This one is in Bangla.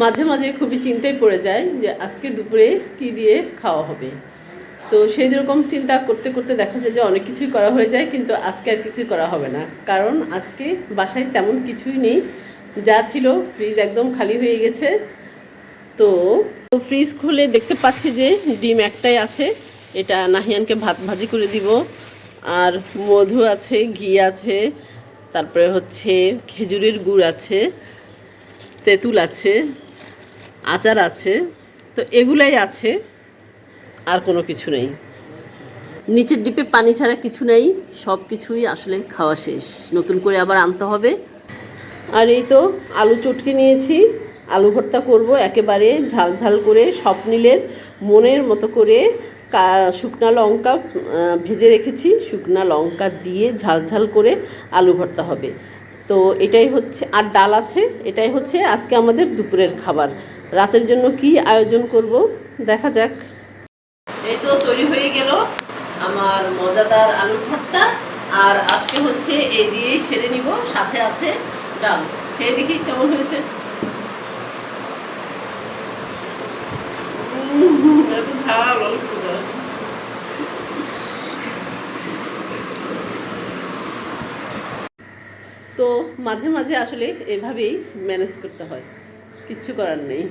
মাঝে মাঝে খুবই চিন্তায় পড়ে যায় যে আজকে দুপুরে কি দিয়ে খাওয়া হবে। তো সেই রকম চিন্তা করতে করতে দেখা যায় যে অনেক কিছুই করা হয়ে যায়, কিন্তু আজকে আর কিছুই করা হবে না, কারণ আজকে বাসায় তেমন কিছুই নেই। যা ছিল ফ্রিজ একদম খালি হয়ে গেছে। তো ফ্রিজ খুলে দেখতে পাচ্ছি যে ডিম একটাই আছে, এটা নাহিয়ানকে ভাত ভাজি করে দিব। আর মধু আছে, ঘি আছে, তারপরে হচ্ছে খেজুরের গুড় আছে, তেঁতুল আছে, আচার আছে। তো এগুলাই আছে, আর কোনো কিছু নেই। নিচের ডিপে পানি ছাড়া কিছু নেই, সব কিছুই আসলে খাওয়া শেষ, নতুন করে আবার আনতে হবে। আর এই তো আলু চটকে নিয়েছি, আলু ভর্তা করব একেবারে ঝাল ঝাল করে, স্বপ্নিলের মনের মতো করে। শুকনা লঙ্কা ভেজে রেখেছি, শুকনা লঙ্কা দিয়ে ঝাল ঝাল করে আলু ভর্তা হবে। তো এটাই হচ্ছে, আর ডাল আছে। এটাই হচ্ছে আজকে আমাদের দুপুরের খাবার। রাতের জন্য কি আয়োজন করব দেখা যাক। এই তো তৈরি হয়ে গেল আমার মজাদার আলু ভর্তা। আর আজকে হচ্ছে এই দিয়েই সেরে নিব, সাথে আছে ডাল। খেয়ে দেখি কেমন হয়েছে। এত ঝাল, অল্প ঝাল। তো মাঝে মাঝে আসলে এভাবেই ম্যানেজ করতে হয়, কিচ্ছু করার নেই।